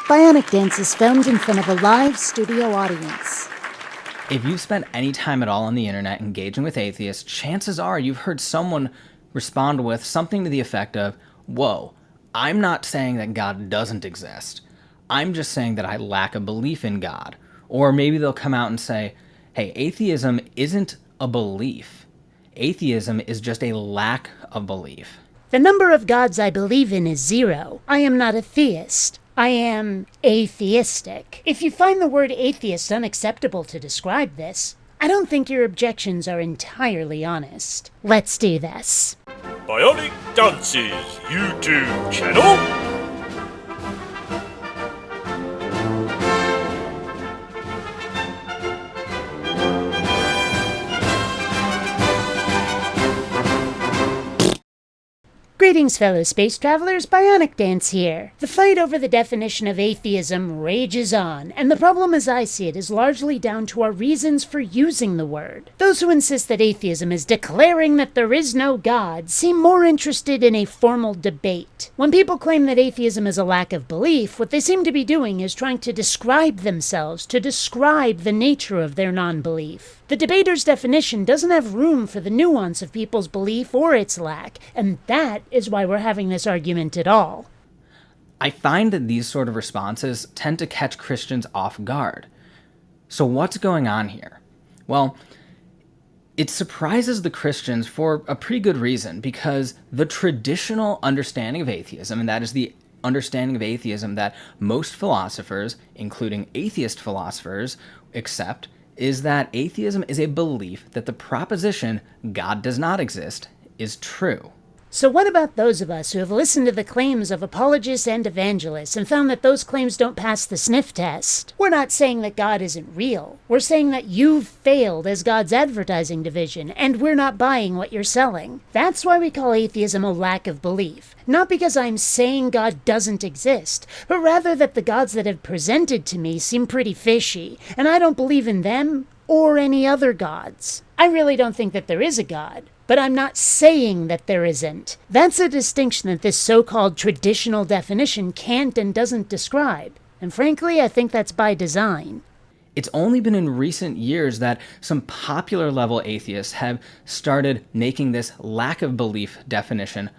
BionicDance is filmed in front of a live studio audience. If you've spent any time at all on the internet engaging with atheists, chances are you've heard someone respond with something to the effect of, "Whoa, I'm not saying that God doesn't exist. I'm just saying that I lack a belief in God." Or maybe they'll come out and say, "Hey, atheism isn't a belief. Atheism is just a lack of belief." The number of gods I believe in is 0. I am not a theist. I am atheistic. If you find the word atheist unacceptable to describe this, I don't think your objections are entirely honest. Let's do this. BionicDance's YouTube channel? Greetings, fellow space travelers, BionicDance here. The fight over the definition of atheism rages on, and the problem as I see it is largely down to our reasons for using the word. Those who insist that atheism is declaring that there is no God seem more interested in a formal debate. When people claim that atheism is a lack of belief, what they seem to be doing is trying to describe themselves, to describe the nature of their non-belief. The debater's definition doesn't have room for the nuance of people's belief or its lack, and that is why we're having this argument at all. I find that these sort of responses tend to catch Christians off guard. So what's going on here? Well, it surprises the Christians for a pretty good reason, because the traditional understanding of atheism, and that is the understanding of atheism that most philosophers, including atheist philosophers, accept, is that atheism is a belief that the proposition God does not exist is true. So what about those of us who have listened to the claims of apologists and evangelists and found that those claims don't pass the sniff test? We're not saying that God isn't real. We're saying that you've failed as God's advertising division, and we're not buying what you're selling. That's why we call atheism a lack of belief. Not because I'm saying God doesn't exist, but rather that the gods that have presented to me seem pretty fishy, and I don't believe in them or any other gods. I really don't think that there is a God, but I'm not saying that there isn't. That's a distinction that this so-called traditional definition can't and doesn't describe. And frankly, I think that's by design. It's only been in recent years that some popular level atheists have started making this lack of belief definition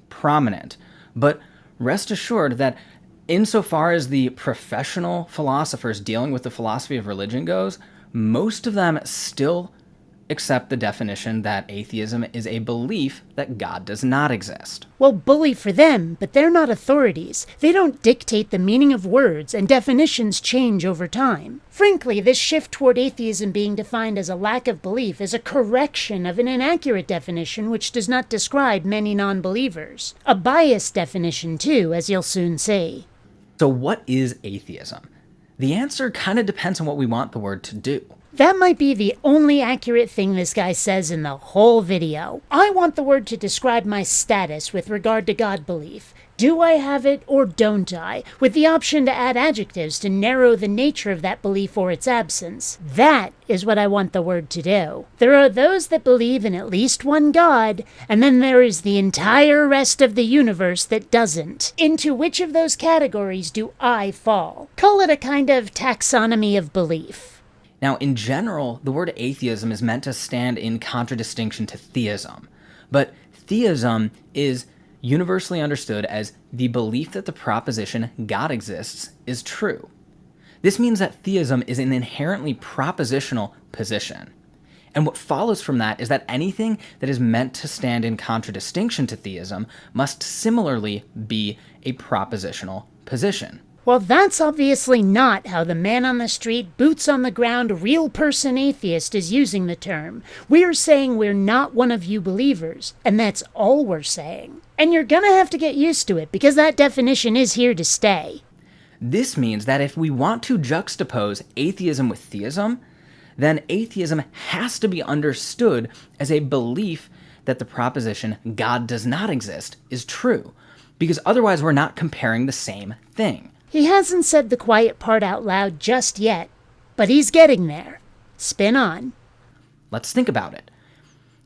prominent. But rest assured that insofar as the professional philosophers dealing with the philosophy of religion goes, most of them still accept the definition that atheism is a belief that God does not exist. Well, bully for them, but they're not authorities. They don't dictate the meaning of words, and definitions change over time. Frankly, this shift toward atheism being defined as a lack of belief is a correction of an inaccurate definition which does not describe many non-believers. A biased definition, too, as you'll soon see. So what is atheism? The answer kind of depends on what we want the word to do. That might be the only accurate thing this guy says in the whole video. I want the word to describe my status with regard to God belief. Do I have it or don't I? With the option to add adjectives to narrow the nature of that belief or its absence. That is what I want the word to do. There are those that believe in at least one God, and then there is the entire rest of the universe that doesn't. Into which of those categories do I fall? Call it a kind of taxonomy of belief. Now, in general, the word atheism is meant to stand in contradistinction to theism. But theism is universally understood as the belief that the proposition God exists is true. This means that theism is an inherently propositional position. And what follows from that is that anything that is meant to stand in contradistinction to theism must similarly be a propositional position. Well, that's obviously not how the man on the street, boots on the ground, real person atheist is using the term. We're saying we're not one of you believers, and that's all we're saying. And you're gonna have to get used to it, because that definition is here to stay. This means that if we want to juxtapose atheism with theism, then atheism has to be understood as a belief that the proposition God does not exist is true, because otherwise we're not comparing the same thing. He hasn't said the quiet part out loud just yet, but he's getting there. Spin on. Let's think about it.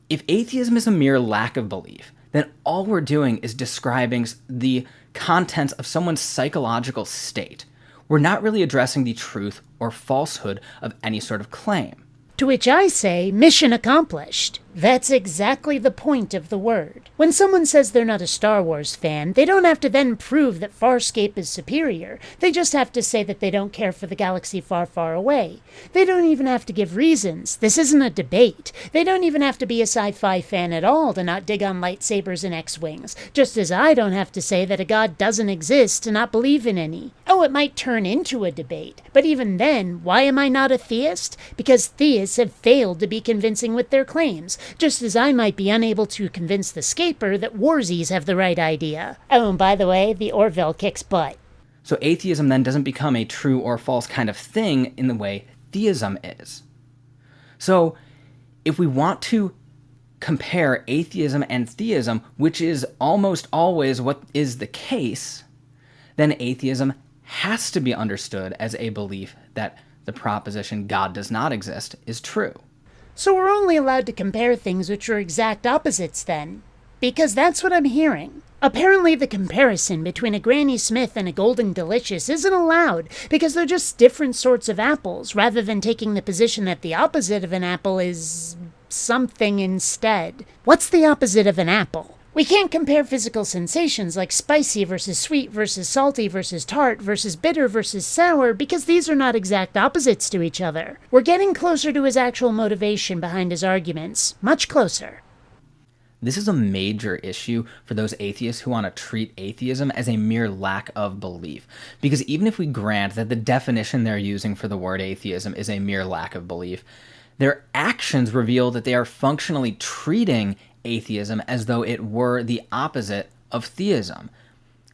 If atheism is a mere lack of belief, then all we're doing is describing the contents of someone's psychological state. we're not really addressing the truth or falsehood of any sort of claim. To which I say, mission accomplished. That's exactly the point of the word. When someone says they're not a Star Wars fan, they don't have to then prove that Farscape is superior. They just have to say that they don't care for the galaxy far, far away. They don't even have to give reasons. This isn't a debate. They don't even have to be a sci-fi fan at all to not dig on lightsabers and X-Wings, just as I don't have to say that a god doesn't exist to not believe in any. Oh, it might turn into a debate, but even then, why am I not a theist? Because theists have failed to be convincing with their claims, just as I might be unable to convince the scaper that warsies have the right idea. Oh, and by the way, the Orville kicks butt. So atheism then doesn't become a true or false kind of thing in the way theism is. So if we want to compare atheism and theism, which is almost always what is the case, then atheism has to be understood as a belief that the proposition God does not exist is true. So we're only allowed to compare things which are exact opposites then? Because that's what I'm hearing. Apparently the comparison between a Granny Smith and a Golden Delicious isn't allowed because they're just different sorts of apples, rather than taking the position that the opposite of an apple is something instead. What's the opposite of an apple? We can't compare physical sensations like spicy versus sweet versus salty versus tart versus bitter versus sour because these are not exact opposites to each other. We're getting closer to his actual motivation behind his arguments. Much closer. This is a major issue for those atheists who want to treat atheism as a mere lack of belief. Because even if we grant that the definition they're using for the word atheism is a mere lack of belief, their actions reveal that they are functionally treating atheism as though it were the opposite of theism,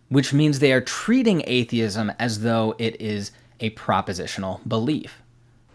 which means they are treating atheism as though it is a propositional belief.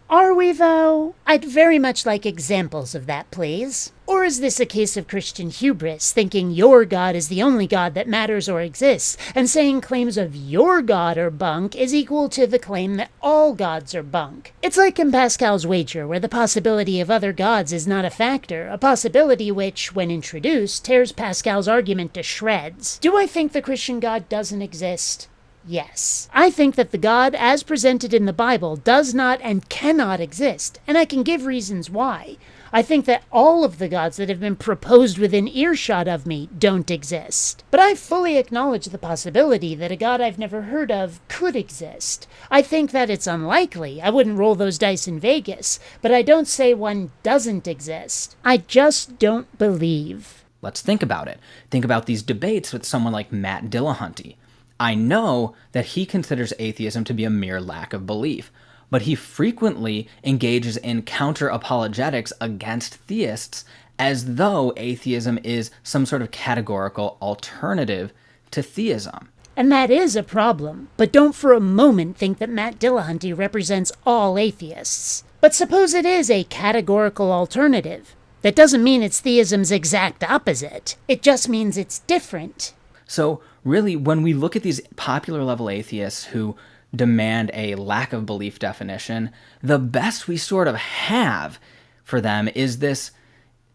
Are we, though? I'd very much like examples of that, please. Or is this a case of Christian hubris, thinking your God is the only God that matters or exists, and saying claims of your God are bunk is equal to the claim that all gods are bunk? It's like in Pascal's wager, where the possibility of other gods is not a factor, a possibility which, when introduced, tears Pascal's argument to shreds. Do I think the Christian God doesn't exist? Yes. I think that the God as presented in the Bible does not and cannot exist, and I can give reasons why. I think that all of the gods that have been proposed within earshot of me don't exist. But I fully acknowledge the possibility that a God I've never heard of could exist. I think that it's unlikely. I wouldn't roll those dice in Vegas, but I don't say one doesn't exist. I just don't believe. Let's think about it. Think about these debates with someone like Matt Dillahunty. I know that he considers atheism to be a mere lack of belief, but he frequently engages in counter-apologetics against theists as though atheism is some sort of categorical alternative to theism. And that is a problem, but don't for a moment think that Matt Dillahunty represents all atheists. But suppose it is a categorical alternative. That doesn't mean it's theism's exact opposite. It just means it's different. So really, when we look at these popular level atheists who demand a lack of belief definition, the best we sort of have for them is this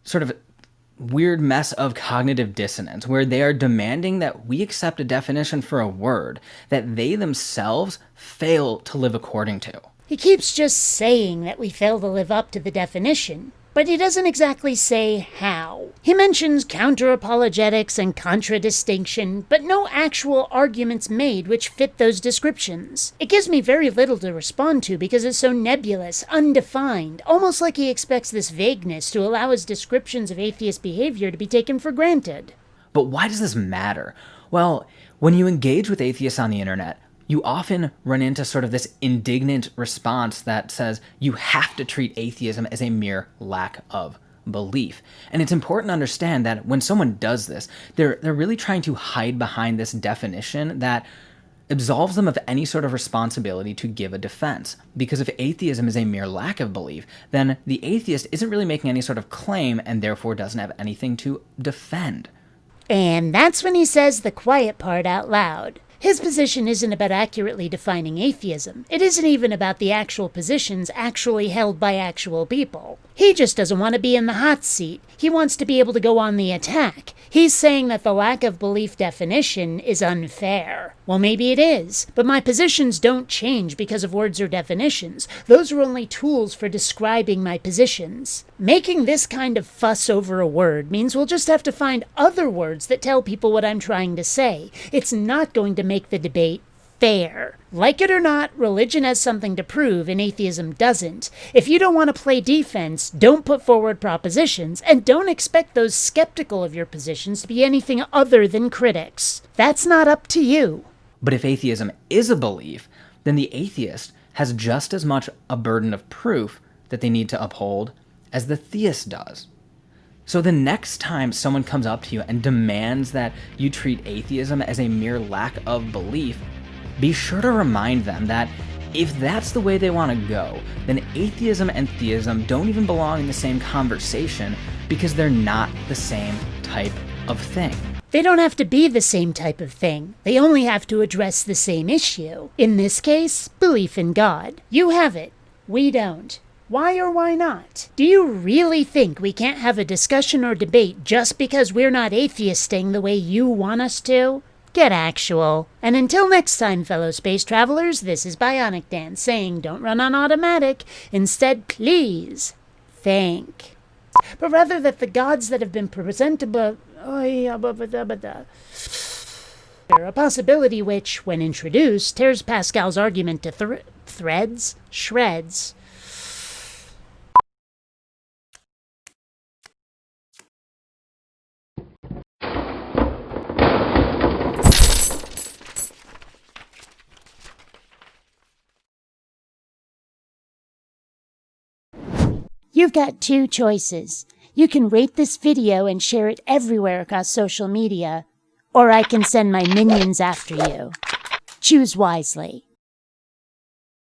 sort of weird mess of cognitive dissonance, where they are demanding that we accept a definition for a word that they themselves fail to live according to. He keeps just saying that we fail to live up to the definition, but he doesn't exactly say how. He mentions counter-apologetics and contradistinction, but no actual arguments made which fit those descriptions. It gives me very little to respond to because it's so nebulous, undefined, almost like he expects this vagueness to allow his descriptions of atheist behavior to be taken for granted. But why does this matter? Well, when you engage with atheists on the internet, you often run into sort of this indignant response that says you have to treat atheism as a mere lack of belief. And it's important to understand that when someone does this, they're really trying to hide behind this definition that absolves them of any sort of responsibility to give a defense. Because if atheism is a mere lack of belief, then the atheist isn't really making any sort of claim and therefore doesn't have anything to defend. And that's when he says the quiet part out loud. His position isn't about accurately defining atheism. It isn't even about the actual positions actually held by actual people. He just doesn't want to be in the hot seat. He wants to be able to go on the attack. He's saying that the lack of belief definition is unfair. Well, maybe it is, but my positions don't change because of words or definitions. Those are only tools for describing my positions. Making this kind of fuss over a word means we'll just have to find other words that tell people what I'm trying to say. It's not going to make the debate fair. Like it or not, religion has something to prove and atheism doesn't. If you don't want to play defense, don't put forward propositions, and don't expect those skeptical of your positions to be anything other than critics. That's not up to you. But if atheism is a belief, then the atheist has just as much a burden of proof that they need to uphold as the theist does. So the next time someone comes up to you and demands that you treat atheism as a mere lack of belief, be sure to remind them that if that's the way they want to go, then atheism and theism don't even belong in the same conversation because they're not the same type of thing. They don't have to be the same type of thing. They only have to address the same issue. In this case, belief in God. You have it. We don't. Why or why not? Do you really think we can't have a discussion or debate just because we're not atheisting the way you want us to? Get actual. And until next time, fellow space travelers, this is BionicDance saying don't run on automatic. Instead, please think. But rather that the gods that have been presented are a possibility which, when introduced, tears Pascal's argument to shreds. You've got two choices. You can rate this video and share it everywhere across social media, or I can send my minions after you. Choose wisely.